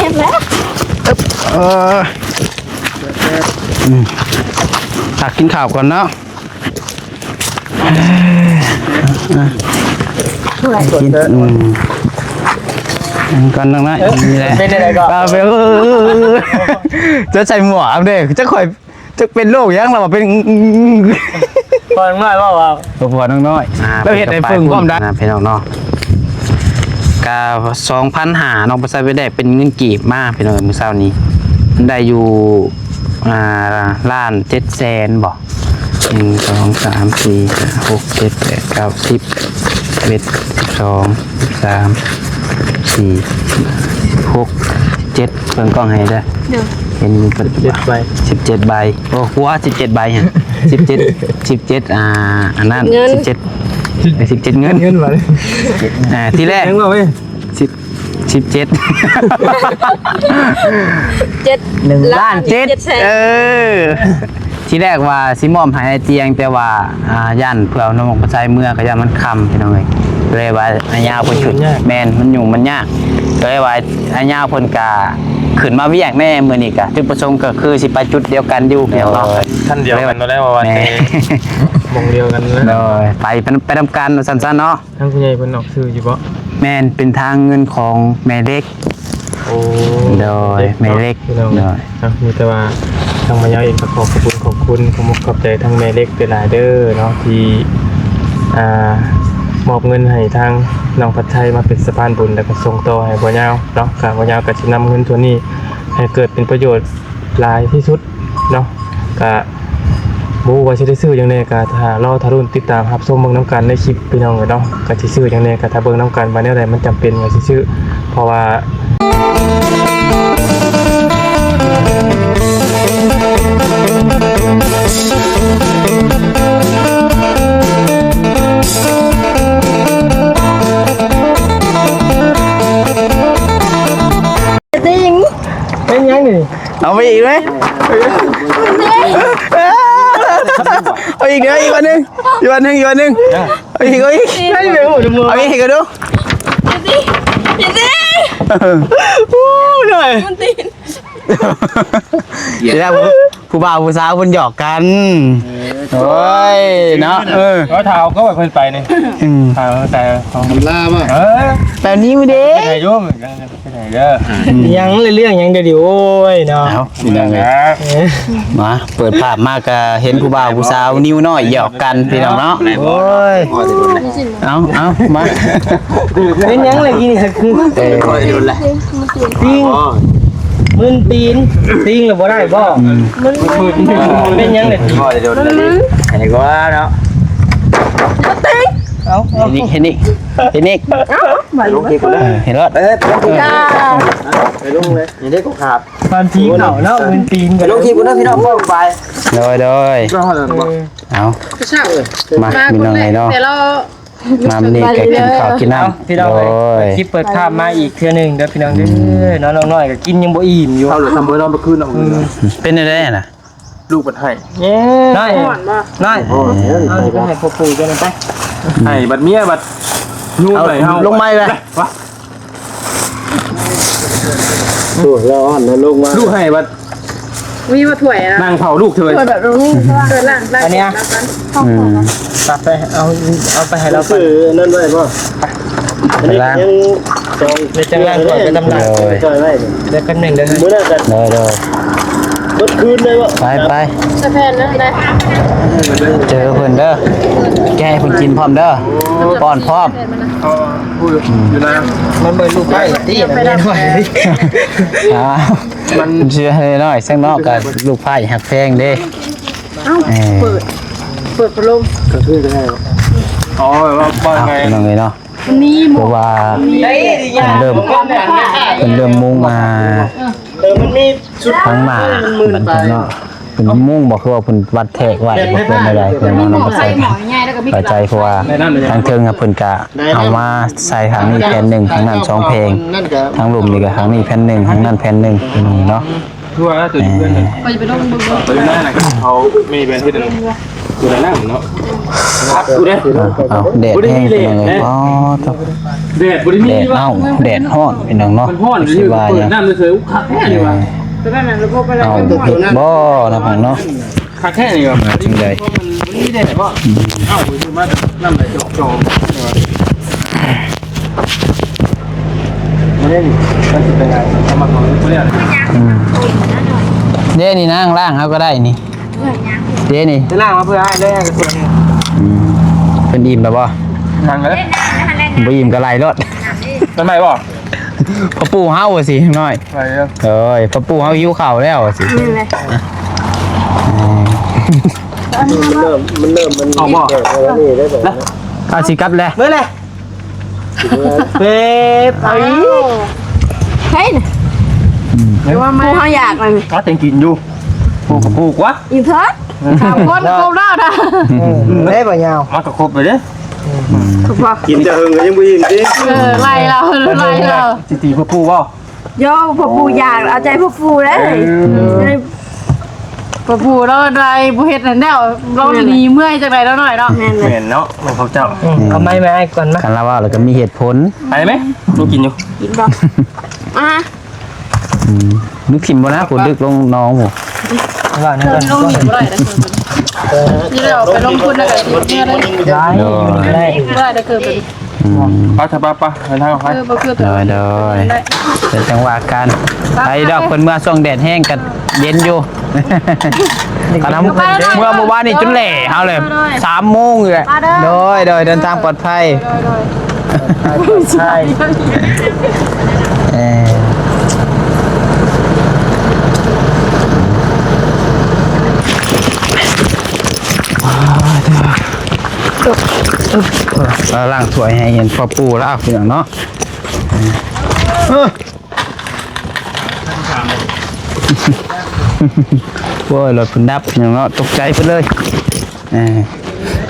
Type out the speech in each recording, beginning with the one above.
เห็นแล้วตักกินข้าวก่อนเนาะกินก่อนตรงนั้นนี่แหละเป็นอะไรก็จะใส่หมวกเด้จะคอยจะเป็นโรคยังเราเป็นพอน้อยว่าพอน้อยเราเห็นในฟึ่งความดันพี่น้องเนาะกา2,500น้องไปใส่ไปได้เป็นเงินกีบมากพี่น้องมื้อเช้านี้ได้อยู่ล้าน700,000บ่1 2 3 4 5 6 7 8 9 10 11 12 13 4 6 7เพิ่งกล้องให้ได้เห็นเป็น17 ใบโอ้หัว17 ใบฮะ17อันนั้น17เงินมาเลยที่แรกยังบ่เว้ย17 1 ล้าน ที่แรกว่าสิมอมหายในเตียงแต่ว่าย่านเพื่อน้องประชายเมื่อก็ย่านมันคำพี่น้องเลยว่าอัญญาคนฉุดแมนมันยุ่งมันยากเลยว่าอัญญาคนกาขึ้นมาเวียกแน่เมื่อนี้กะจุดประสงค์ก็คือสิไปจุดเดียวกันอยู่เนาะท่านเดียวกันมาแล้ววันนี้มงเดียวกันเลยไปทำการสั้นๆเนาะทั้งคุณยายเพิ่นออกชื่ออยู่บ่แมนเป็นทางเงินของแม่เล็กโอ้โดยแม่เล็กโดยมีแต่ว่าทางมายาเองก็ขอบคุณขอบใจทั้งแม่เล็กเป็นหลายเด้อเนาะที่มอบเงินให้ทางน้องพัชชัยมาเป็นสะพานบุญแล้วก็ส่งต่อให้บ่ยาวเนาะบ่ยาวก็สินำเงินตัวนี้ให้เกิดเป็นประโยชน์หลายที่สุดเนาะก็บ่ว่าสิได้ซื้อจังได๋ก็ถ้ารอทารุณติดตามรับชมเบิ่งนำกันในคลิปพี่น้องเนาะก็สิซื้อจังได๋ก็ถ้าเบิ่งนำกันว่าแนวใดมันจำเป็นก็สิซื้อเพราะว่าเป็นยังนี่เอาไปอีกไหมเอาอีกเดี๋ยวอีกวันหนึ่งเอาอีกได้เลยหมดมือเอาอีกกันดูหน่อยมันตีนเดี๋ยวผู้บ่าวผู้สาวคนหยอกกันโอ้ยเนาะก็เท้าก็ไปไปนี่เท้าแต่ของล่าป่ะแต่นี้ไม่ได้ไปไหนยุ่งไปไหนเด้อยังเรื่องยังเดี๋ยวโอ้ยเนาะนี่ไงมาเปิดภาพมากก็เห็นผู้บ่าวผู้สาวนิ้วน้อยหยอกกันพี่น้องเนาะโอ้ยเอามาเป็นยังเลยกินคือติ้งมึนตีนติ้งหรือบ่ได้บ่เป็นยังเลยอันนี้ก็เนาะเห็นอีกเห็นรถไปลงเลยอย่างนี้ก็ขาดความทีเก่าเนาะมึนตีนลงทีกูนะพี่น้องพ่อไปโดยเอามาพี่น้องไงเนาะมานี่แกกินข้าวกินน้ำพี่น้องคลิปเปิดภาพมาอีกเทื่อนึงเด้อพี่น้องเด้อน้องน้อยก็กินยังบ่อิ่มอยู่เอาเลยทำเบอร์นอนเมื่อคืนเอาเป็นอะไรน่ะลูกบัดให้น้อยเอาไปให้พ่อปู่กันไปให้บัดเมียบัดยุ่งไหนเฮาลงไม้เลยดูร้อนแล้วลงมาลูกให้บัดมีมาถ่วยนะนางเผาลูกเธอแบบนี้เกิดล่างอันนี้ตัดไปเอาไปให้เราคือนั่นไว้ป่ะอันนี้ยังจองในจังหวัดก่อนเป็นตำนานจอยไว้เดี๋ยวกันหนึ่งเดี๋ยวมื้อนั้นกันเมื่อคืนเลยว่ะไปสะแพนนะได้เจอเพิ่นเด้อแกให้เพิ่นกินพร้อมเด้อป้อนพร้อมพูดอยู่นะมันเปิดลูกไผ่ที่มันไม่ไหวมันเชื่อให้หน่อยสักนอกกับลูกไผ่หักแพงเด้เปิดพัดลมกระทืบได้อ๋อว่าป้อนไงน้องเนาะนี่หมดว่าเริ่มมุ่งมามันมีชุดทั้งมามันเนาะเป็นมุ่งบอกคือว่าเป็นวัดแทกไว้บอกเป็นอะไรเป็นน้องใส่ปัจจัยเพราะว่าทางเทิงกับเพิ่นกะเอามาใส่ทางนี้แผ่นหนึ่งทางนั้น2เพลงทางลุมนี่ก็ทางนี้แผ่นหนึ่งทางนั้นแผ่นหนึ่งทั่วแล้วตัวเพื่อนไปลงตัวนั้นเขาไม่เป็นที่เดิม ตัวนั่งเนาะดูเด้ เอาแดดแห้งไปเลยอ๋อต้อง แดดบ่ได้มี แดด ว่า เอ้าแดดฮ้อนพี่น้องเนาะ มันฮ้อน สิว่า เปิ หยั ด ง น้ำเลยอุ๊คักแท้นี่ว่ะ ตอนนั้นน่ะระบบอะไร เอา ไม่หมด เฮ็ดบ่นะพ่อเนาะ คักแท้นี่ว่ะ มาจังได๋ มันมีแดดบ่เอ้าคือมาน้ำไหลจอกมาเล่นมันสิเป็นไงทำมาของเรียก เด้นี่นั่งล่างเฮาก็ได้นี่เด้นี่ จะนั่งมาเพื่อให้ได้ส่วนนี้ เป็นอิ่มแล้วบ่ นั่งกันเลย บ่อิ่มก็ไล่รถ ทำไมบ่ พ่อปู่เฮาอะสิน้อย ไปครับ เอ้ยพ่อปู่เฮาหิวข้าวแล้วอะสิ นี่เลย มันเอาบ่ แล้วนี่ได้แบบ เอาสิกลับแล้ว เมื่อไรเป๊บไอ้ เฮ้ยว่ามาเขาอยากเลย ก็แต่งกินอยู่ปลูกวะ อีเถิดสามคนครบแล้วนะ ได้ป่ะยาวมากับครบไปเด้ ถูกป่ะ กินจะหึงก็ยังบ่อิ่มดิ ไล่เราไล่เรา สิตีพ่อปู่บ่ โย่พ่อปู่อยากเอาใจพ่อปู่เลยพ่อปู่เราอะไรบุเฮ็ดนั่นแล้วเราหนีเมื่อยจากไหนแล้วหน่อยเนาะแม่นเลย เห็นเนาะหลวงพ่อเจ้าเอาไม้มาให้ก่อนนะ กันแล้วว่าแล้วก็มีเหตุผล ไปไหมลูกกินอยู่ กินป่ะอ่ะ นึกถิ่มบ่นะผมดึกลงน้องผม ว่านั่นก่อน ลงหิวได้นะนี่เราไปลงทุนแล้วกันเนี่ยเลย ได้ ได้ได้เกิดเป็น ไปเถอะไปเดินทางไป บ่คือ โดยเป็นจังหวะกันไปดอกเพิ่นเมื่อช่วงแดดแห้งกันเย็นอยู่กันทำเมื่อวานนี่จนแหล่เฮาเลย3 โมงเลยโดยเดินทางปลอดภัย ใช่ ล่างสวยให้เห็นพ่อปู่แล้วพี่น้องเนาะโว้ยรถพุ่นดับพี่น้องเนาะตกใจไปเลย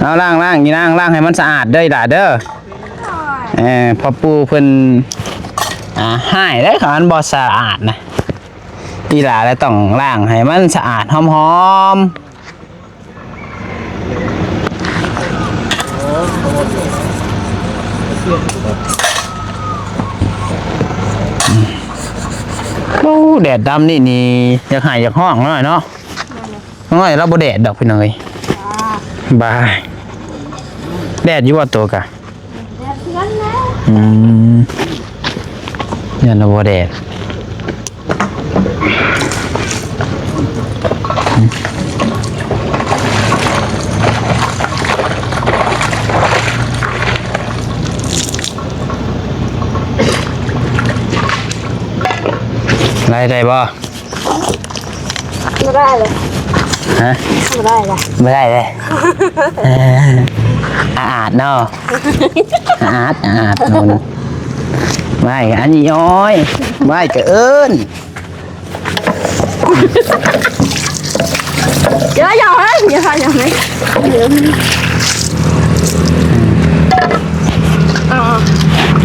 เอาล่างนี่ล่างให้มันสะอาดเด้อล่ะเด้อพ่อปู่เพิ่นให้ได้ขอนบ่สะอาดนะอีหล่าแล้วต้องล่างให้มันสะอาดหอมโอ้แดดดำนี่อยากหายอยากห้องหน่อยเนาะน้อยเราบ่แดดดอกพี่น้อยบายแดดอยู่ว่าตัวกะเนี่ยเราบ่แดดได้บ่ ไม่ได้เลย ฮะ ไม่ได้เลย ไม่ได้เลยอาดเนาะอาดนู่นไม่อันนี้ย้อยไม่ก็เอิ้น อย่าอย่าให้อย่าให้อย่าให้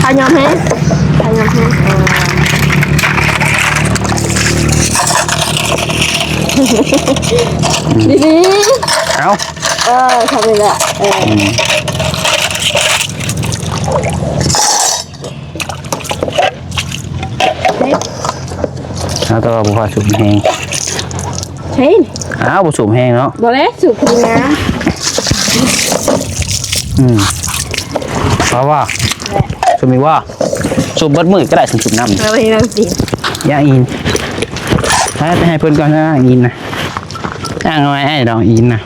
ทานยำให้ดี เอา ทำไปละเอาตัวบุคคลสูบแห้ง ใช่ เอาบุสูบแห้งเนาะ บอกเลยสูบคุณนะ เพราะว่าสูบมีว่าสูบเบิดมือก็ได้สูบน้ำ เอาไปนั่งสิ ย่าอินให้เพื่อนก่อนนะอินนะย่างเอาไว้ให้ดองอินนะ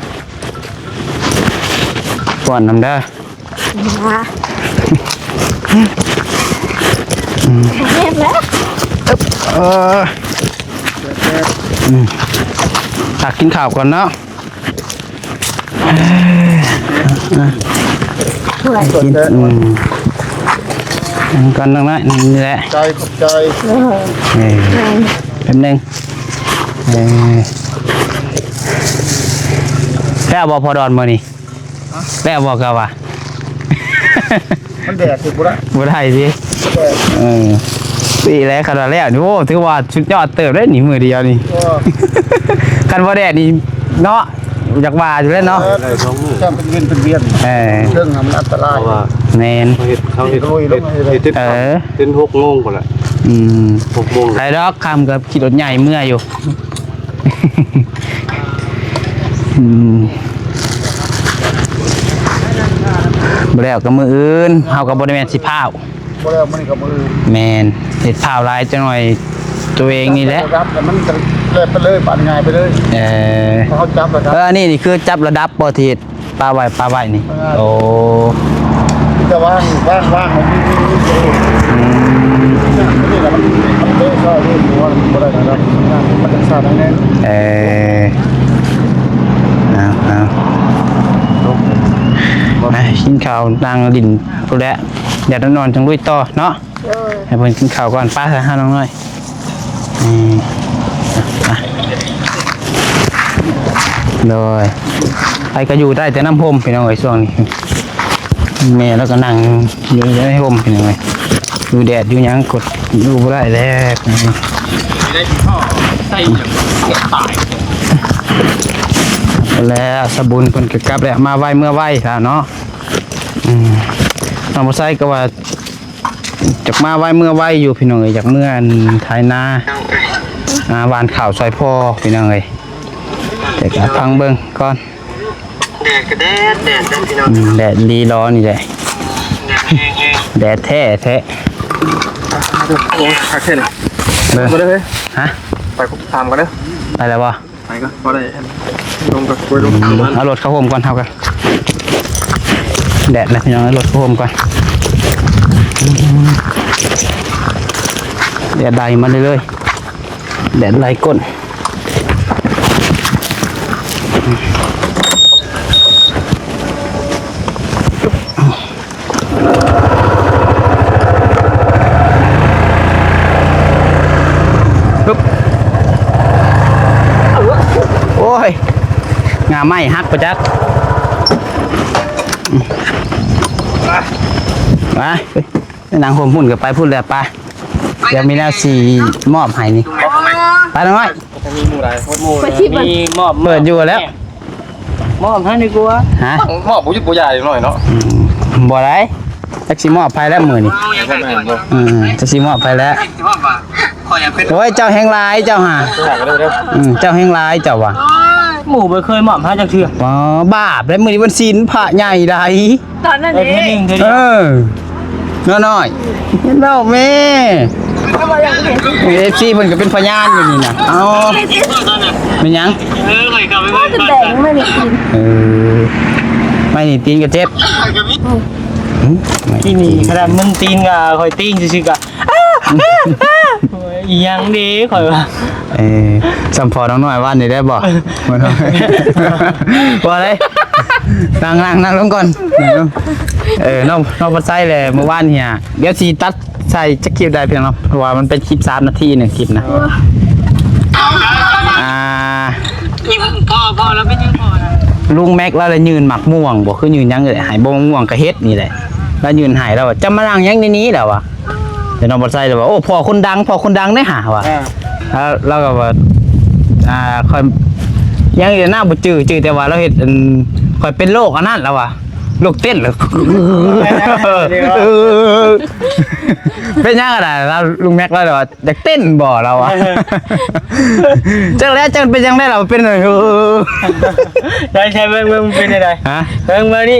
ก่อนน้ำเด้อ เรียบแล้ว ตักกินข้าวก่อนเนาะกินก่อนตรงนั้นนี่แหละ ใจขอบใจ แป๊บนึงแล้วบอกพอดอนมานี่แล้วบอกกันว่า มันแดดสิบุระ บ่ได้สิปีแล้วขนาดแล้วนี่โอ้ถือว่าชุดยอดเติบได้หนีมือเดียวนี่ กันว่าแดดนี่เนาะ อยากว่าอยู่แล้วเนาะ จะเป็นเวียน เออ เรื่องมันอันตราย แมน เขาเฮ็ดเต้น6 โมงก่อนแหละ 6 โมง ไอ้ดอกคำกับขี่รถใหญ่เมื่ออยู่ บ่แล้วก็มืออื่นเฮาก็บ่ได้แม่นสิพาว บ่แล้วมันก็มือ แม่นเฮ็ดพาวหลายจังหน่อยตัวเองนี่แหละ รับแต่มันจะเลยไปเลยปานง่ายไปเลย เขาจับแล้วครับ อันนี้นี่คือจับระดับบ่ที่ปลาไว้นี่โอ้ จะว่างมันนี่แหละมันเตะเข้าที่หัวมันบ่ได้นะครับมันจะสั่นแน่ เอาไปกินข้าวนางดินพูดแล้วเดี๋ยวนอนจังลุยต่อเนาะให้เพิ่นกินข้าวก่อนป้าหาน้องน้อยโดยไปก็อยู่ได้แต่น้ำพรมพี่น้องเอ้ยช่วงนี้แม่แล้วก็นั่งอยู่ในพรมพี่น้องเอ้ยอยู่แดดอยู่หยังกดอยู่บ่ได้แล้ว ได้พ่อใส่ตาย แล้วสบุนเพิ่นก็กลับแล้วมาไวเมื่อไวแล้วเนาะน้องบ่ใส่ก็ว่าจากมาไวเมื่อไวอยู่พี่น้องเอ้ยจากเมื่อไถนาหวานข้าวซอยพ่อพี่น้องเอ้ยแต่ก็ฟังเบิ่งก่อนแดดก็แดดพี่น้อง แดดลีร้อนนี่แหละแดดแท้ โอ้คักแท้เลย เด้อ บ่ได้เฮ้ย ฮะ ไปตามกันเด้อ ไปแล้วบ่ ไปก็บ่ได้ลงกับลงตามมัน เอารถเข้าโฮมก่อนเฮากันแดดแล้วพี่น้องเอารถเข้าโฮมก่อนแดดไล่มาเรื่อยๆแดดไล่ก้นโอ้ยงาไม้หักประจักษ์ไปนางโฮมพุ่นกับไปพุ่นแล้วไปเดี๋ยวมีแนวสีมอบให้นี่ไปน้อย มีหมู่หลายหมู่ ไปชิบมัน มีมอบ เปิดอยู่แล้ว มอบให้ดีกว่า ฮะ มอบบ่ยุบบ่ใหญ่หน่อยเนาะ บ่ได้จักสิมอบไปแล้วมื้อนี่ ใช่ไหมบ่ จักสิมอบไปแล้ว มอบว่าขออยากเป็น โอ้ยเจ้าแห่งหลายเจ้าห่า ถ่ายกันเด้อ เจ้าแห่งหลายเจ้าว่ะ หมู่บ่เคยมอบให้จักเทื่อ อ๋อบาปแล้วมื้อนี้วันศีลพระใหญ่ใด ตอนนั้น ไอ้ เอ พี่ ง นิ่งเด้ เอ อ น้อยๆเห็นแล้วแม่FC เพิ่นก็เป็นพยานอยู่นี่น่ะเอาเป็นหยัง ข่อยกลับไป จะแดงไม่ได้กิน ไม่นี่ตีนก็เจ็บ ที่นี่ขนาดมึงตีนก็ข่อยตีนซื่อๆก็อีหยังดีข่อยว่า สัมพอน้องน้อยว่านี่ได้บ่บ่น้อยบ่ได้นั่งลงก่อนน้องบ่ใส่เลยเมื่อวานเฮียเดี๋ยวสิตัดใส่จักคลิปได้เพียงเนาะเพราะว่ามันเป็นคลิป3นาที1คลิปนะพ่อแล้วเป็นยังพ่อนะ ลุงแม็กแล้วเลยยืนหมักม่วงบ่คือยืนหยังเลยหายบ่ม่วงก็เฮ็ดนี่แหละแล้วยืนหายแล้วจะมานั่งหยังในนี้แล้ววะเดี๋ยวน้องบ่ใส่เลยว่าโอ้พ่อคนดังได้หาว่ะแล้วก็ว่าค่อยยังอยู่หน้าบ่จื้อแต่ว่าเราเฮ็ดค่อยเป็นโรคอันนั้นแล้วว่ะโรคเต้นเหรอเป็นยังไงล่ะเราลุงแม็กแล้วว่าอยากเต้นบ่เราอ่ะจังแล้วจังเป็นยังได้เราเป็นใช่เบิ่งเป็นอะไร ฮะ เบิ่งมานี่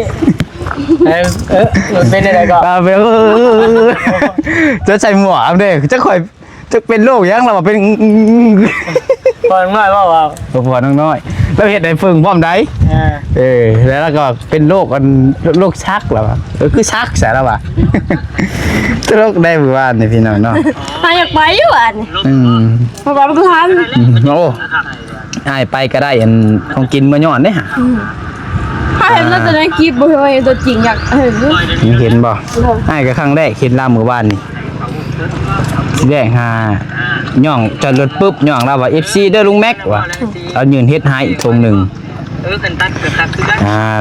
เป็นอะไรก็ จะใส่หมวกเด้จะค่อยจะเป็นโรคยังเราเป็น พอน้อยว่า พอน้อยแล้วเห็ดในฟึ่งพร้อมได้แล้วก็เป็นโรคกันโรคชักแล้ววะคือชักใช่แล้ววะโรคได้บุบ้านนี่พี่น้องเนาะ อยากไปอยู่อ่ะมาบอกทุกท่าน โอ้ให้ไปก็ได้อันของกินเมื่อย้อนได้ฮะ ถ้าเห็นน่าจะได้คลิปบ่เฮ้ยตัวจริงอยากเห็นด้วย เห็นบ่ให้ก็ครั้งแรกเห็นลามหมู่บ้านนี่แรกหาย่องจอดรถปุ๊บย่องเราว่า FC เด้อลุงแม็กว่ะเรายืนเฮ็ดให้อีกตรงนึง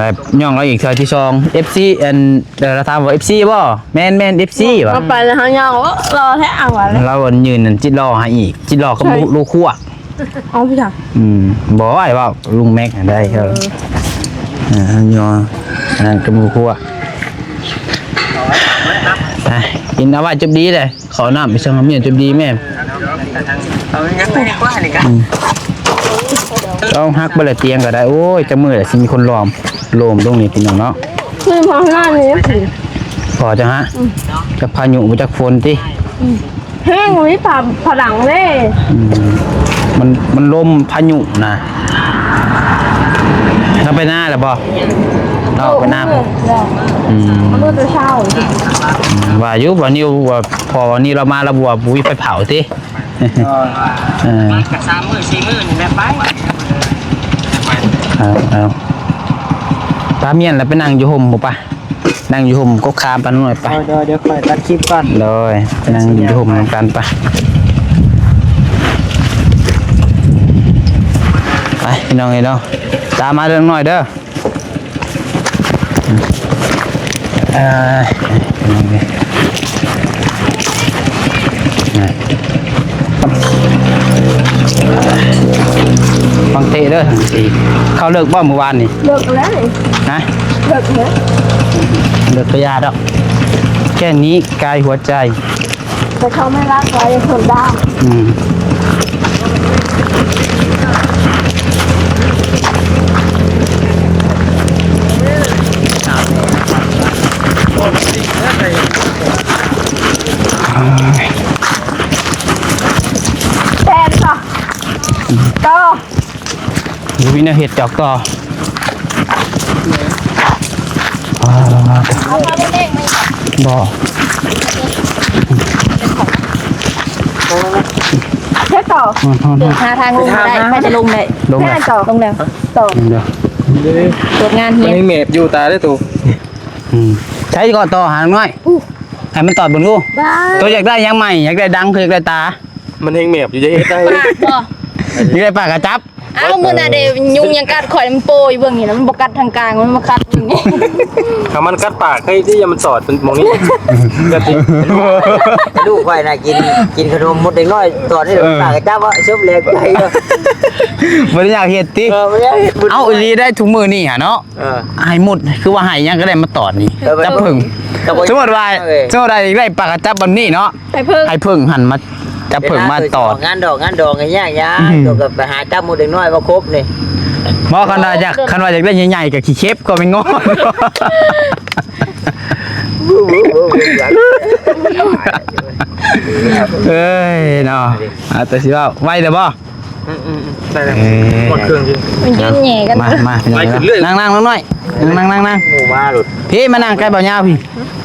แล้วย่องเราอีกเทื่อที่2 FC อันเดี๋ยวเราถามว่า FC บ่แม่น FC ว่ะ มาไปแล้วฮะยาวรอแท้อ่างว่ะเลย เรายืนนั่นจิตรอให้อีกจิตรอก็ลูกคั่ว เอาพี่จัง บอกไอ้ว่าลุงแม็กได้ครับยอนั่นกำมือคั่วกินเอาไว้จุบดีเลยขอน้ำไปช่างเมียจุบดีแม่ต้องฮักบะเตียงก็ได้โอ้ยจะมือแต่สิมีคนล้อมโลมตรงนี้พี่น้องเนาะ คือพอหน้านี้ พอจะฮะจะพายุมาจากฝนที่ แห้งวิปผดังเลย มันลมพายุนะเราไปหน้าหรือเปล่าเราไปหน้าผมมันก็จะเช่า ว่ายุวันนี้ว่าพอวันนี้เรามาเราบวกบุยไปเผาสิกระซ้ำมือ4 มื้อนี่แบบไป เอาตาเมียนแล้วไปนั่งอยู่ห่มบ่ปะนั่งอยู่ห่มก็คามไปหน่อยไปเดี๋ยวค่อยตัดคลิปก่อนเลยไปนั่งอยู่ห่มกันไปไปพี่น้องเนาะตามมาเรื่องหน่อยเด้อฟังเตะเด้อเขาเลิกบ่เมื่อวานนี่ เลิกแล้วฮะเลิกแล้ว เลิกก็ยาดอกแค่นี้กายหัวใจ แต่เขาไม่รักเรายังทนได้แทนค่ะก็วินาเหตุจอกต่อเอามาเล็กๆไหมบ่แค่ต่อเดินทางลงได้ไม่จะลงได้แค่ต่อลงแล้วต่อเดี๋ยวตรวจงานเฮีย นี่เมฟอยู่ตาได้ตัว ใช้ก่อนต่อหาหน่อยให้มันตอดบนกูตัวอยากได้ยังใหม่อยากได้ดังคืออยากได้ตามันเฮงเมฟอยู่จะเฮ็ดได้ อยากได้ปากกระจับอ้าวมือน่ะเดี๋ยวยุงยังกัดข่อยมันโปยเบื้องนี่นะมันบกัดทางกลางมันมากัดอย่างนี้ถ้ามันกัดปากให้ที่ยังมันสอดเป็นมองนี้กัดจริง ลูกไว้น่ะกินขนมหมดเด็กน้อยตอนนี้ปากจ้าว่าชอบแรงใจเนาะ บ่ได้อยากเฮ็ดติเอาอีหลีได้ถุงมือนี่หะเนาะให้หมดคือว่าให้ยังก็ได้มาตอดนี่จับผึ่งสมมุติว่าได้ปากกระจับแบบนี้เนาะให้ผึ่งหันมาจับผึ่งมาตอดงานดอกไงยากดอกกับไปหาจับหมดเด็กน้อยมาครบนี่บ่คันว่าอยากได้ใหญ่ๆกับขี้เข็บก็ไม่งอเอ้ยเนาะแต่สิว่าไว้เด้อบ่ได้แล้วหมดเครื่องจริงมันยืนแหย่กันมานั่งหน่อยนั่งหมู่มาหลุดพี่มานั่งใกล้เบาเหยาพี่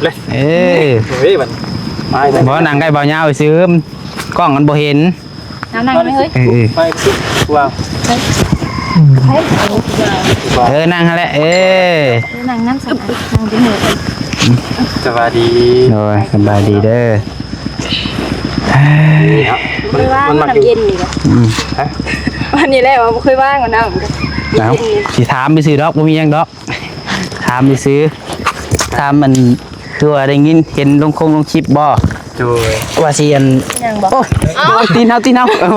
เลยเฮ้ยมันบ่นั่งใกล้เบาเหยาซื้อกล้องมันบ่เห็นนั่งไหมเฮ้ยไปคิดว่านั่งแหละนั่งน้ำสบายนั่งที่มือสบายดีโอ้ยสบายดีเด้อมันมาเย็นนี่ก็วันนี้แหละว่าเคยว่างกว่าน้ำสิถามไปซื้อดอกบ่มียังดอกถามไปซื้อถามมันคือว่าได้ยินเห็นลงคลิปบ่ว่าสิอันโอ้ยตีนเอา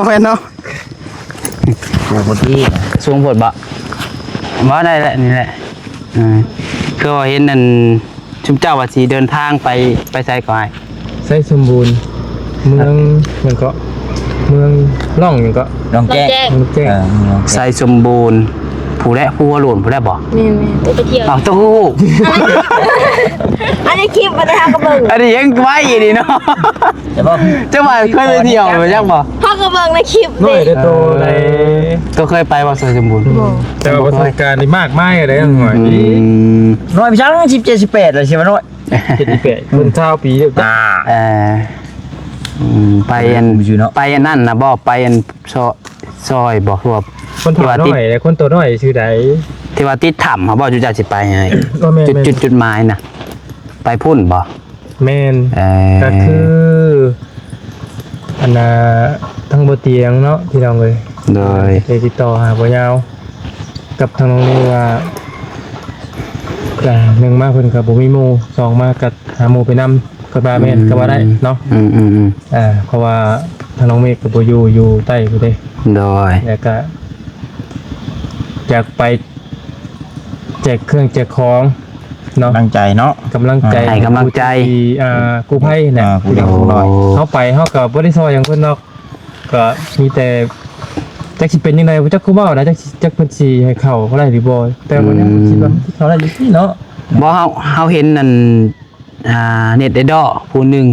แม่นเนาะบางทีสูงผดบ่ได้แหละนี่แหละคือว่าเห็นนั่นชุมเจ้าว่าสิเดินทางไปไสก่อนไสสมบูรณ์เมืองมันก็เมืองล่องก็น้องแจ้งไสสมบูรณ์ผู้และผู้หลวนผู้และบ่แม่ไปเที่ยวต้องฮู้อันนี้คลิปบ่ได้ฮักกระเบิ่งอันนี้ยังไว้นี่เนาะจะมาเคยไปเที่ยวบ่จังบ่ฮักกระเบิ่งในคลิปนี่ได้โตเลยตัวเคยไปบ่ไสสมบูรณ์แต่ว่าประสบการณ์นี่มากมายอะไรหน่อยน้อยพี่ช้าง17 18เลยใช่มั้ยน้อย78คนเท่าปีไปอันนั่นนะบ่ไปอันซอยบ่คือว่าคนตัวน้อยคนตัวน้อยชื่อใดที่ว่าติดถ้ำเขาบ่จุดจะสิไปไงจุดหมายน่ะไปพุ่นบ่แม่นก็คืออันน่ะทั้งบ่เตียงเนาะพี่น้องเอ้ยได้ติดต่อหาบ่ยาวกับทางน้องนี่ว่า1มาเพิ่นก็บ่มีหมู่2มาก็หาหมู่ไปนำก็บ่าแม่นก็บ่ได้เนาะเพราะว่า ทางน้องเมฆกับโบอยู่ใต้กูเด้ โดย แล้วก็อยากไปแจกเครื่องแจกของเนาะ ตั้งใจเนาะ กำลังใจ ให้กำลังใจ ที่กู้ภัยเนี่ย กูเด็กกูน้อย เขาไปเขากับบริษัทอย่างเพิ่นเนาะก็มีแต่จักสิเป็นยังไงบ่จักกูเว้านะจักเพิ่นสิให้เข้าเขาได้หรือบ่แต่วันนี้คิดว่าเขาได้อยู่ที่เนาะ บ่เฮาเห็นนั่นเน็ตไอดอลผู้หนึง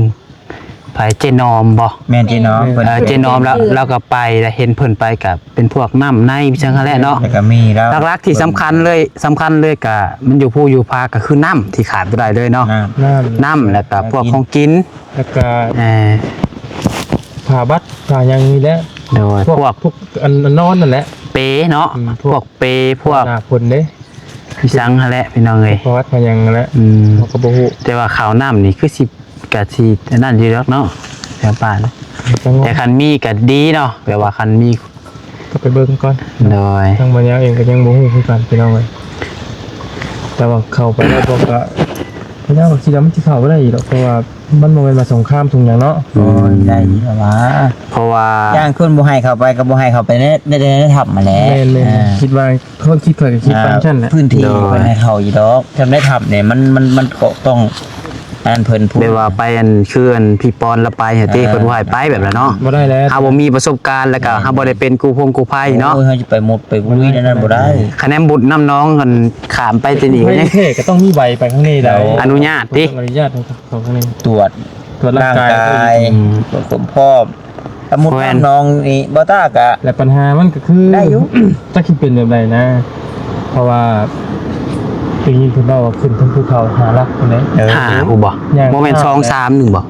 ไปเจนอมบ่ แม่นจีเนาะเพิ่น เจนอมแล้วเราก็ไปแล้วเห็นเพิ่นไปกับเป็นพวกน้ำในจังซั่นแหละเนาะ แล้วก็มีแล้ว หลักๆที่สำคัญเลยก็มันอยู่ผู้อยู่พาก็คือน้ำที่ขาดบ่ได้เลยเนาะ นั่น น้ำแล้วก็พวกของกิน แล้วก็ เอ่อ ผ่าบัตรผ่าหยังนี่แหละ โดยพวก พวกอันนอนนั่นแหละ เปเนาะ พวก พวกเปพวก หน้าผลเด้ พี่สังนั่นแหละพี่น้องเอ้ย เพราะว่าผ่าหยังนั่นแหละ อืม เขาก็บ่ฮู้ แต่ว่าข้าวน้ำนี่คือสิกะสินั่นอยู่แล้วเนาะแถวบ้าน จังหวะ แต่คันมีก็ดีเนาะแปลว่าคันมี ก็ไปเบิ่งก่อน โดย ทางบัญญัติเองก็ยังบ่ฮู้คือกันพี่น้องเอ้ยแต่ว่าเข้าไปแล้วบ่ก็พญาบอกสิแล้วมันสิเข้าบ่ได้อีกหรอกเพราะว่ามันบ่แม่นมาสงครามทุงหยังเนาะ โอ้ยได้แล้ววะ เพราะว่า ย่างคนบ่ให้เข้าไปก็บ่ให้เข้าไปได้ทำมาแล้ว แม่นคิดว่าเพิ่นคิดเคยก็คิดฟังก์ชันแหละ พื้นที่เพิ่นให้เข้าอยู่ดอกทำได้ทำเนี่ยมันก็ต้องอันเพิ่นพูด แปลว่าไปอันคืออันพี่ปอนละไปเหรอติเพิ่นบ่ให้ไปแบบนั้นเนาะ บ่ได้แล้ว เฮาบ่มีประสบการณ์แล้วก็เฮาบ่ได้เป็นกู้ภัยเนาะ โอ้ยเขาจะไปหมดไปลุยนั่นบ่ได้ คะแนนบุตรน้ำน้องกันขามไปจะหนี ไม่ กันยัง เท่ก็ต้องมีใบไปข้างในได้ อนุญาตติ ต้องอนุญาตของข้างใน ตรวจ ตรวจร่างกาย ตรวจความพร้อมสมมุติว่าน้องนี่บ่ตากะ และปัญหามันก็คือ ได้อยู่ จะคิดเป็นแบบไรนะ เพราะว่าปีนี้คือเราขึ้นทั้งภูเขาหาลักคนนี้ หาผู้บ่โมเมนต์2 3 1บ่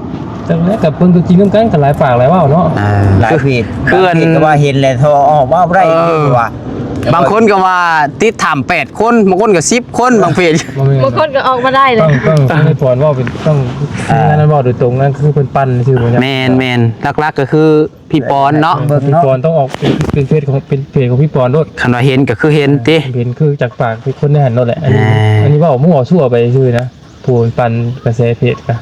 จังแล้วกับเพิ่นตัวจริงน้ำกันกันหลายปากหลายว่าวเนาะ หลายเพจ คืออัน ก็ว่าเห็นแล้วโทรออกว่าบ่ได้ว่า บางคนก็ว่าติดถาม8คนบางคนก็10คนบางเพจ บางคนก็ออกมาได้เลย ต้องให้พรว่าเป็นต้องนั่นว่าโดยตรงนั่นคือเพิ่นปั้นชื่อบ่ แมนลักๆก็คือพี่ปอนเนาะ พี่ปอนต้องออกเป็นเพจของเป็นเพจของพี่ปอนโลด คันว่าเห็นก็คือเห็นติ เห็นคือจากปากเป็นคนในหันโลดแหละอันนี้ อ่า อันนี้ว่ามั่วชั่วไปชื่อนะผู้ปั้นกระแสเพจกะ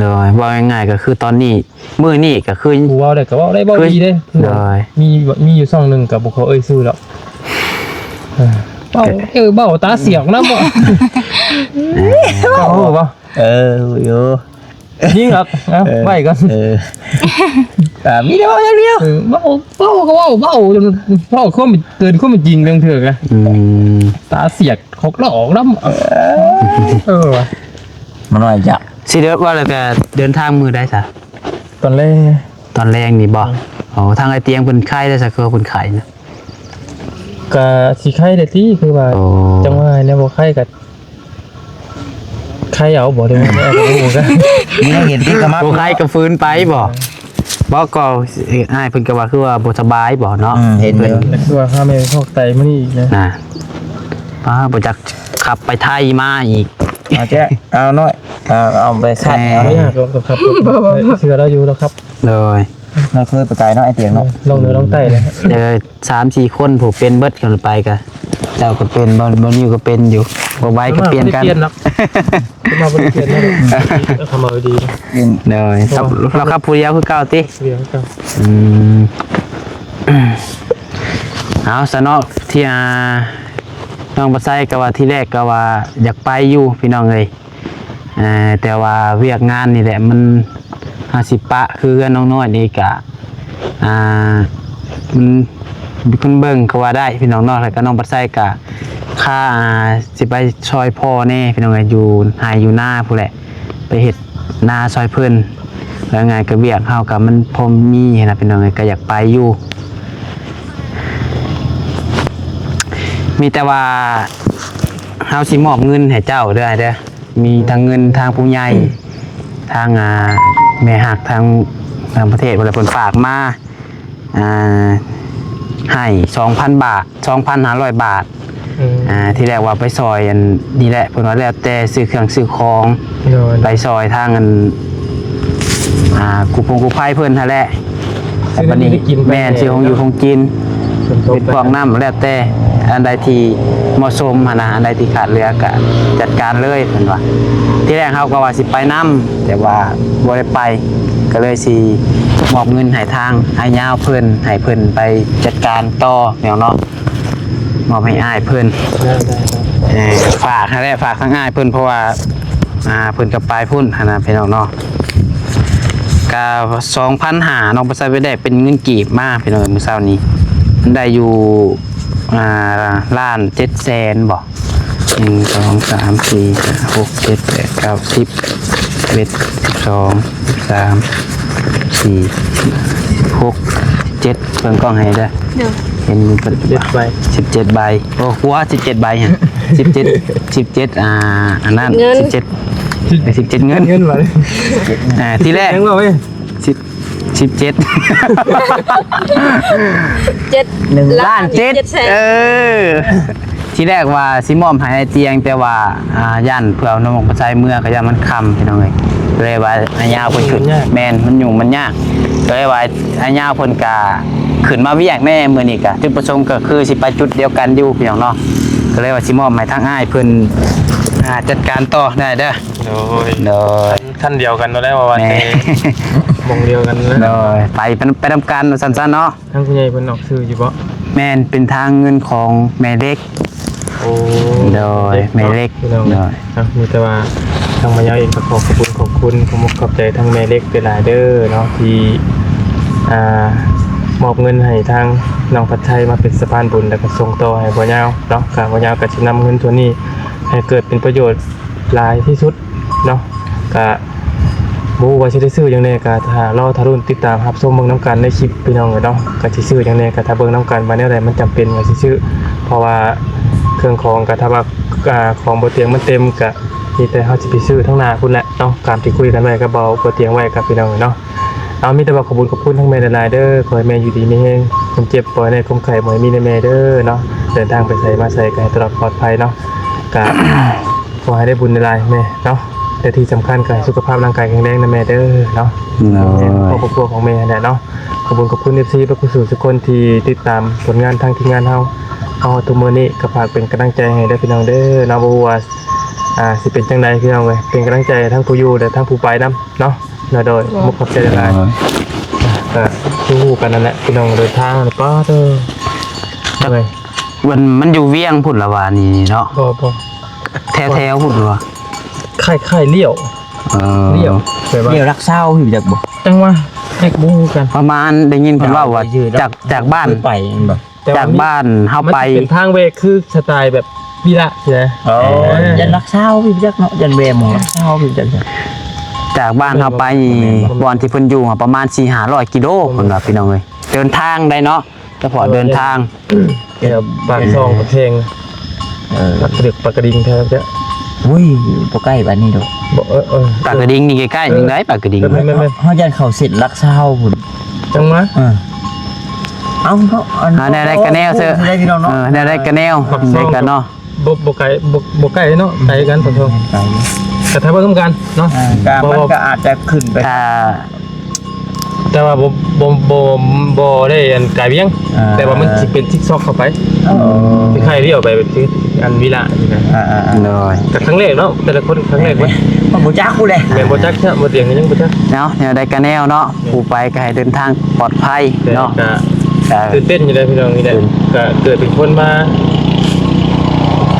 โดยว่าง่ายๆก็คือตอนนี้มื้อนี้ก็คือ ผู้เว้าได้ก็เว้าได้เว้าดีเด้ ได้ มีอยู่ช่องหนึงกับบ่เขาเอ่ยชื่อแล้วเบ้าตาเสียงนะบ่เบ้าบ่ อยู่ ยิงครับไว้ก่อน มีแต่ว่าอย่างเดียว เบ้าก็เบ้าจนเบ้าความเกินความจริงเรื่องเถือกอะ อืม ตาเสียกขกแล้วออกน้ำว่ะ มันว่าจะ สิเด้อว่าแล้วก็เดินทางมื้อใดซะ ตอนแรก ตอนแรกนี่บ่อ๋อทางไอ้เตียงเพิ่นไข้ได้ซะคือเพิ่นไข้นะ ก็สิไข่ได้ที่คือว่า โอ้ จังว่าเนี่ยบ่ไข่ก็ไข่เอาบ่ได้ว่าได้ก็บ่กัน มีเห็นที่กระมับ บ่ไข้ก็ฟื้นไปบ่ก็อ้ายเพิ่นก็ว่าคือว่าบ่สบายบ่เนาะ เห็นเลย คือว่าข้าแม่พอกไตมื้อนี้อีกนะ นะป้าบ่จักขับไปไทยมาอีก เอาแจ๊เอาหน่อยเอาไปคัดเอา ไม่ยากหรอกครับเชื่อเราอยู่แล้วครับ เลย เราเคยไปไกลเนาะไอเตียงเนาะ ลองเนื้อลองไตเลย เจอ3-4 คนผมเป็นเบิดกันไปก็เจ้าก็เป็นบ่นิวก็เป็นอยู่บ่ไว้ก็เปลี่ยนกัน เปลี่ยนครับมาบริเปลี่ยนนะทำมาดี เลยครับเราครับผู้เดียวคือเก่าติ เรียนกัน อืมเอาซะเนาะที่น้องบ่ใส่ก็ว่าที่แรกก็ว่าอยากไปอยู่พี่น้องเอ้ยแต่ว่าเวียกงานนี่แหละมัน50ปะคือน้องน้อยนี่ก็มันมีคนเบิ่งก็ว่าได้พี่น้องเนาะแล้วก็น้องปัดไส้ก็ค่าสิไปซอยพ่อแน่พี่น้องเอ้ยอยู่หายอยู่หน้าผู้นแหละไปเฮ็ดนาซอยเพิ่นแล้วไงก็เวียกเฮาก็มันพอมีนะพี่น้องเอ้ยก็อยากไปอยู่มีแต่ว่าเฮาสิมอบเงินให้เจ้าเด้อมีทางเงินทางผู้ใหญ่ทางแม่ฮักทางประเทศเพิ่นฝากมาให้ 2,000 บาท 2,500 บาทที่แรกว่าไปซอยอันนี่แหละเพิ่นว่าแล้วแต่ซื้อเครื่องซื้อของไปซอยทางอันกูภัยเพิ่นนั่นแหละแต่บัดนี้แม่นสิของอยู่ของกินเป็นพวกน้ำแล้วแต่อันใดที่เหมาะสมนะอันใดที่ขาดเหลือก็จัดการเลยเพิ่นว่าที่แรกเฮาก็ว่าสิไปนำแต่ว่าบ่ได้ไป ก็เลยสิมอบเงินให้ทางอ้ายยาวเพิ่นให้เพิ่นไปจัดการต่อแนวเนาะมอบให้อ้ายเพิ่น ได้ ฝากให้ได้ฝากทั้งอ้ายเพิ่นเพราะว่าเพิ่นกับปลายพุ่นหั่นน่ะพี่น้องเนาะก็ 2,500 น้องไปใส่ไปได้เป็นเงินกีบมาพี่น้องมื้อเช้านี้มันได้อยู่ล้าน700,000บ่1 2 3 4 5 6 7 8 9 10 11 12 13 14 6 7เพิ่นกล้องให้ได้ เดี๋ยว เห็นเพิ่น 7 ใบ 17 ใบโอ้หัว17 ใบฮะ17อันนั้น17เงิน เงินมาเลย ที่แรก แข็งบ่เว้ย 17 7 ล้าน7 700,000 ที่แรกว่าสิมอมให้เตียงแต่ว่าย่านเพื่อเอาน้ำมันไปใส่เมื่อก็ย่านมันค่ำพี่น้องเอ้ยก็เลยว่าอายาวเพิ่นขึ้นแม่นมันยุ่งมันยากก็เลยว่าอายาวเพิ่นก็ขึ้นมาเวียกแม่มื้อนี้ก็จุดประสงค์ก็คือสิไปจุดเดียวกันอยู่พี่น้องเนาะก็เลยว่าสิมอมให้ทางอ้ายเพิ่นจัดการต่อได้เด้อ โดยท่านเดียวกันเนาะแล้วว่า แม่ มองเดียวกัน โดยไปทำการสั้นๆเนาะ ทั้งผู้ใหญ่เพิ่นออกชื่ออยู่บ่ แม่นเป็นทางเงินของแม่เล็ก โอ้ โดยแม่เล็ก พี่น้อง โดย มีแต่ว่าทางมายาเองก็ขอบคุณขอบใจทั้งแม่เล็กเป็นหลายเด้อเนาะที่มอบเงินให้ทางน้องพัดชัยมาเป็นสะพานบุญแล้วก็ส่งต่อให้บ่ยาวเนาะก็บ่ยาวก็สินำเงินส่วนนี้ให้เกิดเป็นประโยชน์หลายที่สุดเนาะก็บ่ว่าสิได้ซื้อจังได๋ก็ถ้ารอทารุณติดตามรับชมเบิ่งนํกันในคลิปพี่น้องเนาะก็สิซื้อจังได๋ก็ถ้าเบิ่งนํกันว่าแนวใดมันจำเป็นก็สิซื้อเพราะว่าเครื่องของก็ถ้าว่าของบ่เตียงมันเต็มก็มีแต่เฮาสิไปซื้อทั้งหน้าพุ่นแหละเนาะการที่คุยกันไว้ก็บ่เตียงไว้กับพี่น้องเนาะเอามีแต่ว่าขอบคุณทั้งแม่หลายๆเด้อขอให้แม่อยู่ดีมีแรงคนเจ็บป่วยในคงไข้บ่ให้มีในแม่เด้อเนาะเดินทางไปไสมาไสก็ให้ตลอดปลอดภัยเนาะก็ ขอให้ได้บุญในลายแม่เนาะแต่ที่สำคัญก็ให้สุขภาพร่างกายแข็งแรงนะแม่เด้อเนาะครอบครัวของแม่แหละเนาะขอบคุณ FC และผู้สู่ทุกคนที่ติดตามผลงานทางทีมงานเฮาทุกมื้อนี้ก็ฝากเป็นกำลังใจให้ได้พี่น้องเด้อเนาะบ่ว่าสิเป็นจังใดพี่น้องเว้ยเป็นกำลังใจทั้งผู้อยู่และทั้งผู้ไปนำเนาะโดยมุกขอบใจหลายก็สู้กันนั่นแหละพี่น้องเดินทางแล้วก็เด้อเลย มันอยู่เวียงพุ่นละว่านี่เนาะ บ่ แถวพุ่นว่า ค่ายเลี้ยว เลี้ยว เดี๋ยวรักเศร้าอยู่จักบ่ จังว่าแยกบูกัน ประมาณได้ยินเพิ่นว่าจากบ้าน ไปบ่ จากบ้านเฮาไป มันเป็นทางเวกคือสไตล์แบบวีระใช่ไหม ยันรักเศร้าพี่จักเนาะยันแวหมอรักเศร้าพี่จัก จากบ้านเฮาไปบอนที่เพิ่นอยู่ประมาณ 4-500 กิโลเพิ่นว่าพี่น้องเอ้ยเดินทางได้เนาะเฉพาะเดินทาง เกี่ยวปากซองกับเพลงปากกระดึกปากกระดิ่งแทบจะ อุ้ยบ่ใกล้บ้านนี้ดอก บอกปากกระดิ่งนี่ใกล้ๆนึงได้ปากกระดิ่ง ไม่ เฮายันเข้าเสร็จรักเศร้าพุ่น จังวะ เอาเนาะ ได้กระแนวเถอะ ได้พี่น้องเนาะ ได้กระแนวได้กันเนาะ บอกไก่บอกไก่เนาะไก่กันปากซองแต่ถ้าเบิ่งกันเนาะ มันก็อาจจะขึ้นไป ถ้า แต่ว่าบ่ได้อันไก่เบี้ยงแต่ว่ามันสิเป็นทิกซอกเข้าไปที่ใครเรียกไปเป็นอันวีระใช่ไหม เลย แต่ครั้งแรกเนาะแต่ละคนครั้งแรกไหม มันบ่จักกูเลย แม่นบ่จักเนี่ยบ่เตียงยังบ่จัก เนาะได้กระแนวเนาะผู้ไปก็ให้เดินทางปลอดภัย แต่ เนาะ ก็ตื่นเต้นอยู่เลยพี่น้องนี่แหละก็เกิดเป็นคนมา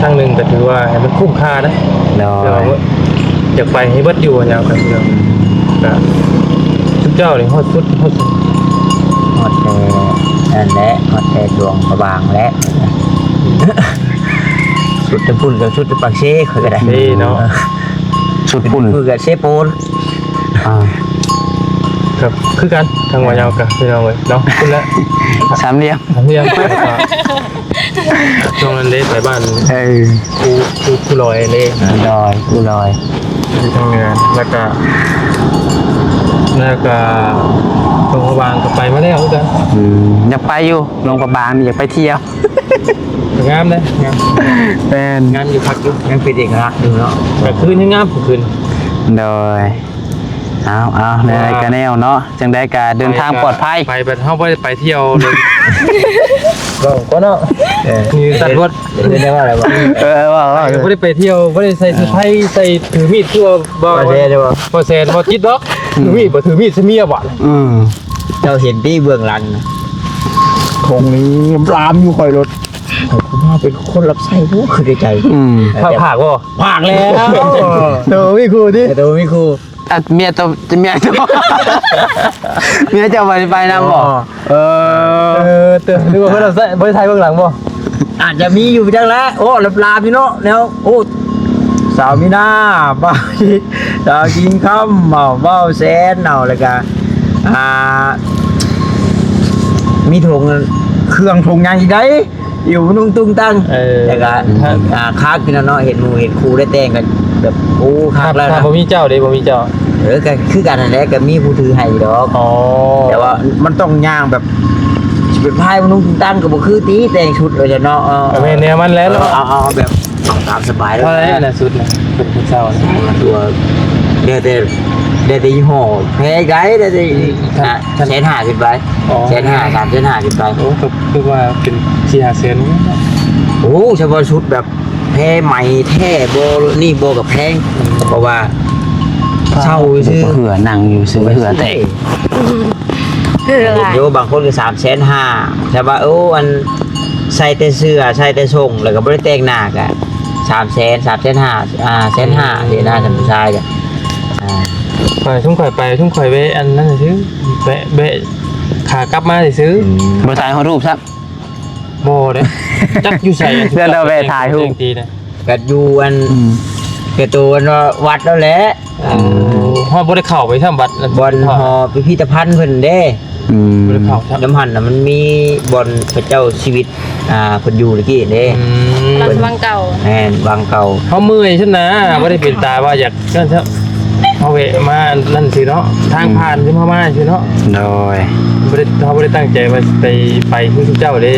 ครั้งหนึ่งก็ถือว่าให้มันคุ้มค่านะ เล เรา ย อยากไปให้เบิดอยู่ยาวครับพี่น้องก็ทุกเจ้านี่ฮอดสุด ฮอดแต่นั่นแหละฮอดแต่ดวงประบางและสุดจะพุ่นกับสุดจะปากเช่ก็ได้ นี่เนาะ สุดปุ่น คือกับเชโปน ครับคือกันทางวายาวกับพี่น้องเลยเนาะคุณละ สามเหลี่ยม ทางนี้ยังไปว่าช่วงนั้นเด้ไปบ้านครูลอยเด้ ลอยกูลอย ที่ทำงานแล้วก็ตรงวางก็ไปมาแล้วเหมือนกัน อยากไปอยู่ลงกับบางอยากไปเที่ยว งามเลยงาม เป็น งามอยู่พักอยู่ ยังเป็นเอกลักษณ์อยู่เนาะ แต่คืนยังงามคืน โดยเอาในรายการแนวเนาะจังได้การเดินทางปลอดภัย ไปแบบเขาไม่ได้ไปเที่ยวเลย ก็เนาะ นี่ตัดรถ เรียกว่าอะไรวะ ว่า ไม่ได้ไปเที่ยวไม่ได้ใส่เสื้อไทยใส่ถือมีดทั่วบ่ บ่ได้บ่ พอแซนพอจิตดอก ถือมีดบ่ถือมีดซะเมียบ่ เจ้าเห็นที่เบื้องหลังนะ ทงนี้รามอยู่คอยรถ ผมว่าเป็นคนรับใช้รู้คือในใจ ผักบ่ ผากแล้ว เดี๋ยวพี่ครูดิ แต่ตัวไม่ครู เมียตัวเมียตัวเมียจะไปนำบ่เตือนนึกว่าเพิ่นเอาใส่บ่ได้ถ่ายเบื้องหลังบ่ อาจจะมีอยู่จังแล้วโอ้ลาพี่เนาะแล้วโอ้สาวมีหน้าบ้าสาวกินข้าวเมาเบ้าแซนเนาแล้วก็มีถุงเครื่องถุงยางอีกได้อยู่นุ่งตุ้งตั้งแล้วก็ค้ากินเนาะเห็นหมูเห็นครูได้แต่งกันแบบโอ้ค้าแล้วนะ บ่มีเจ้าเด้บ่มีเจ้า ก็คือการนั่นแหละก็มีผู้ถือให้ดอก อ๋อ แต่ว่ามันต้องย่างแบบเป็นพายมันนุ่งตุ้งตั้งก็บ่คือตีแต่งชุดเลยจ้ะเนาะ แม่นแนวมันแล้วเนาะ เอาแบบตามสบายแล้ว เท่าไหร่อันน่ะสุดน่ะเป็นผู้เจ้าน่ะ ตัวเดี๋ยวแต่ยี่ห้อแพงได้เดี๋ยวแต่150,000ไป150,000 350,000ไป โอ้ก็คือว่าเป็น4-5แสน โอ้เฉพาะชุดแบบแพ้ใหม่แท้โบนี่โบกับแพงเพราะว่าเช่าซื้อ เหือนั่งอยู่ซื้อเหือแตก คืออะไร โยบางคนก็350,000แต่ว่าโอ้อันใส่แต่เสื้อใส่แต่ทรงแล้วก็บ่ได้แต่งหน้าก็300,000 350,000 150,000นี่น่าจะผู้ชายก็ข่อยชุ่มข่อยไปชุ่มข่อยไปอันนั้นซื้อแบะขากลับมาสิซื้อ บ่ถ่ายรูปซัก บ่เด้จักอยู่ใส่ เพื่อนเราไปถ่ายรูป ตีนะ ก็อยู่อันกระตูนวัดแล้วแหละ ฮอดบ่ได้เข้าไปทำบัตร บอลหอพิพิธภัณฑ์เพิ่นเด้ บ่ได้เข้าครับ น้ำหันน่ะมันมีบอลพระเจ้าชีวิตเพิ่นอยู่ตะกี้เด้ รันวังเก่า แม่นบางเก่า เฮาเมื่อยซั่นนะบ่ได้เป็นตาว่าอยากนั่นซะเฮาแวะมานั่นสิเนาะทางผ่านสิมาสิเนาะ โดย เขาไม่ได้ตั้งใจว่าไปคือทุกเจ้าเลย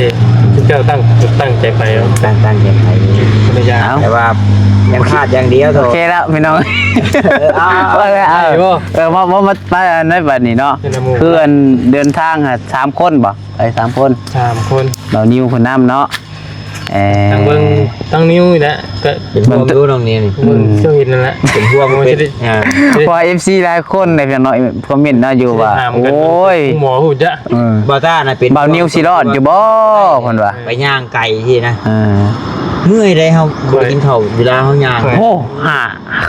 ทุกเจ้าตั้งใจไปแล้ว ตั้งใจไป ภรรยา แต่ว่ายังพลาดอย่างเดียวเถ โอ อะ เคแล้วพี่น้อง มาไปในบัดนี้เนาะคืออันเดินทาง3คนบ่ไป3คน 3 คน เรานิวคนนำเนาะ ตั้งเบิ้งตั้งนิ้วนี่แหละก็ เป็นพวกดูตรงนี้นี่ มึงเจ้าเห็นนั่นแหละ เป็นพวกมันเป็น พอ FC หลายคนในพี่น้องคอมเมนต์นะอยู่ว่าโอ้ย หมอหูจ้ะ บาต้าน่ะเป็น บ่าวนิวสิรอดอยู่บ่เพิ่นว่า ไปย่างไก่ที่นะ อ่า เมื่อยได้เฮาบ่กินข้าวเวลาเฮาย่าง โอ้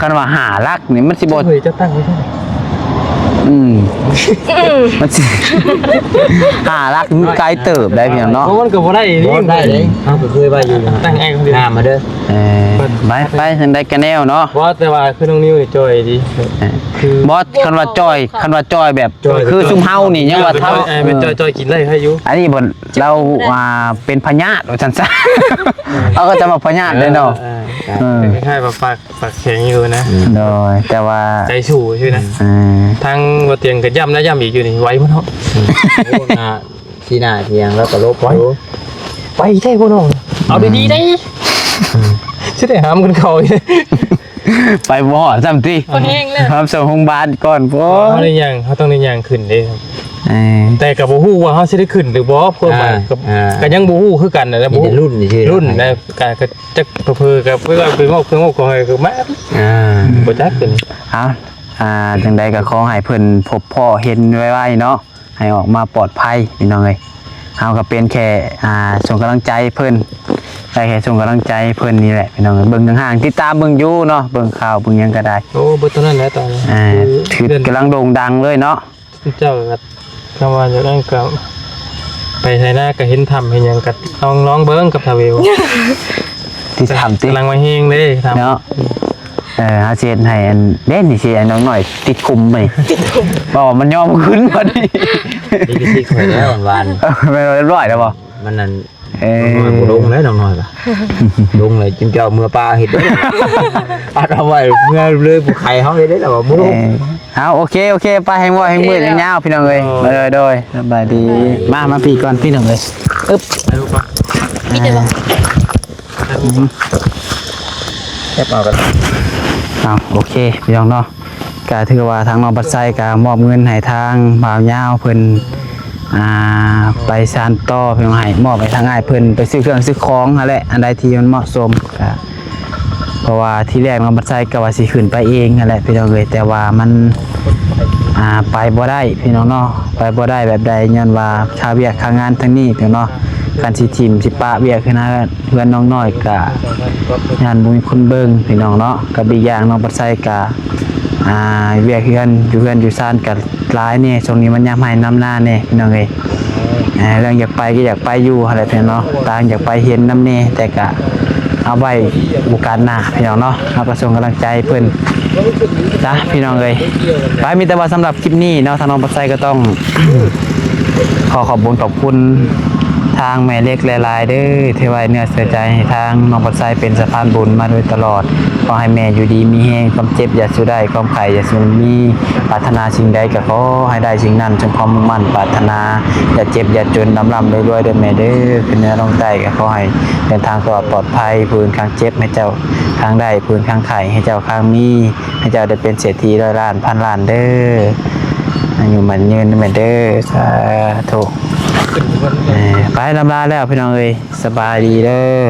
คันว่าหาลักนี่มันสิบ่ เฮ้ยจะตั้งไว้เท่าไหร่ มันสิหาลักไกลเติบได้พี่น้องเนาะ เพราะมันก็บ่ได้นี่ บ่ได้เลยเฮาก็เคยว่าอยู่ ตั้งไอ้คนเดียว น้ามาเด้อ ไปทันได้กันแนวเนาะ เพราะแต่ว่าคือน้องนิ้วนี่จอยดีคือบ อสคันว่าจอยแบบคือซุมเฮานี่ยังว่าเท่า เป็นจอยกินได้ให้อยู่ อันนี้บ่เราเป็นพญาติว่าซั่นซะเอาก็จะมาพญาติเลยเนาะ คล้ายๆฝากแข็งอยู่นะ โดยแต่ว่า ใจสู้ใช่ไหมทางว่าเตียงก็ย่ำแล้วย่ำอีกอยู่นี่ไว้พุ่นเนาะ ที่หน้าเที่ยงแล้วก็ลบไว้ ไปใช่พุ่นน้องเอาดีๆได้ชื่อได้หามกันเขา ไปบ่ฮอดซ้ํติ คนแห้งเลย ครับส่งโรงพยาบาลก่อนพ่อ เขาได้ยังเขาต้องได้ยังขึ้นเด้ครับแต่กับบ่ฮู้ว่าเขาสิได้ขึ้นหรือบ่เพิ่มมาก็ยังบ่ฮู้คือกันนะบ่ รุ่นนี่ชื่อ รุ่นนะการก็จักเพิ่นกับเพิ่นก็เป็นงอกของให้คือมาบ่จักขึ้น จังใดก็ขอให้เพิ่นพบพ่อเห็นไวๆเนาะให้ออกมาปลอดภัยพี่น้องเอ้ยเฮาก็เป็นแค่ส่งกำลังใจเพิ่นได้แค่ส่งกำลังใจเพิ่นนี่แหละพี่น้องเบิ่งห่างๆติดตามเบิ่งอยู่เนาะเบิ่งข่าวเบิ่งหยังก็ได้ โอ้บ่ตอนนั้นแหละตอนนี้ คือกำลังโด่งดังเลยเนาะ เจ้าก็คำว่าจะได้ก็ไปไทหน้าก็เห็นทำเห็นหยังก็ลองเบิ่งกับทาเวล ที่ทำติ กำลังมาเฮงเด้ทำ เนาะอาเซียนให้อันเด่นนี่สิอันน้องหน่อยติดคุมไปบอกว่ามันยอมขึ้นพอดี นี่ก็ที่เคยแล้ววัน ไม่เรียบร้อยแล้วบ่ มันนั่นลงแล้วน้อยป่ะลงเลยจิ้มเจ้าเมื่อปลาเห็ดด้วยปัดเอาไว้เมื่อเลยผู้ไข่เขาเลยได้แต่ว่าบุ้ง เอาโอเคไปให้หมดให้มืดยาวๆพี่น้องเอ้ยมาเลยโดยสบายดีมาพี่ก่อนพี่น้องเอ้ยอึ๊บ มีแต่บอก แค่เปล่ากัน เอาโอเคพี่น้องเนาะก็ถือว่าทางน้องปัดไซก็มอบเงินให้ทางบ่าวยาวเพิ่นไปซานต่อพี่น้องให้มอบให้ทางอ้ายเพิ่นไปซื้อเครื่องซื้อของนั่นแหละอันใดที่มันเหมาะสมก็เพราะว่าที่แรกน้องปัดไซก็ว่าสิขึ้นไปเองนั่นแหละพี่น้องเอ้ยแต่ว่ามัน ไปบ่ได้พี่น้องเนาะไปบ่ได้แบบใดย้อนว่าชาวเวียกข้างงานทั้งนี้พี่น้องเนาะการสิทิมสิปะเวียกขึ้นนะเพื่อนน้องน้อยกะงานบ่มีคนเบิ่งพี่น้องเนาะกับอีกอย่างน้องปัดไซกะเวียกเฮือนอยู่ซ่านกับหลายนี่ช่วงนี้มันยามให้น้ำหน้านี่พี่น้องเอ้ยเรื่องอยากไปก็อยากไปอยู่อะไรพี่น้องเนาะต่างอยากไปเห็นน้ำนี่แต่กะเอาไว้โอกาสหน้าพี่น้องเนาะเอาประสงค์กำลังใจเพิ่นจ้ะพี่น้องเอ้ยไปมีแต่ว่าสำหรับคลิปนี้เนาะทางน้องปัดไซก็ต้อง ขอบคุณทางแม่เล็กหลายๆเด้อที่ไว้เนื้อเสียใจให้ทางน้องปัดไซเป็นสะพานบุญมาโดยตลอดขอให้แม่อยู่ดีมีแห้งความเจ็บอย่าสู้ได้ความไข่อย่าสู้มีปรารถนาสิ่งใดก็ขอให้ได้สิ่งนั้นจงความมุ่งมั่นปรารถนาอย่าเจ็บอย่าจนร่ำรวยเด้อแม่เด้อขึ้นเนื้อลงใต้ก็ขอให้เดินทางปลอดภัยพื้นข้างเจ็บให้เจ้าข้างได้พื้นข้างไข่ให้เจ้าข้างมีให้เจ้าได้เป็นเศรษฐีร้อยล้านพันล้านเด้ออยู่มันยืนแม่เด้อสาธุไปลำลาแล้วพี่น้องเอ้ยสบายดีเด้อ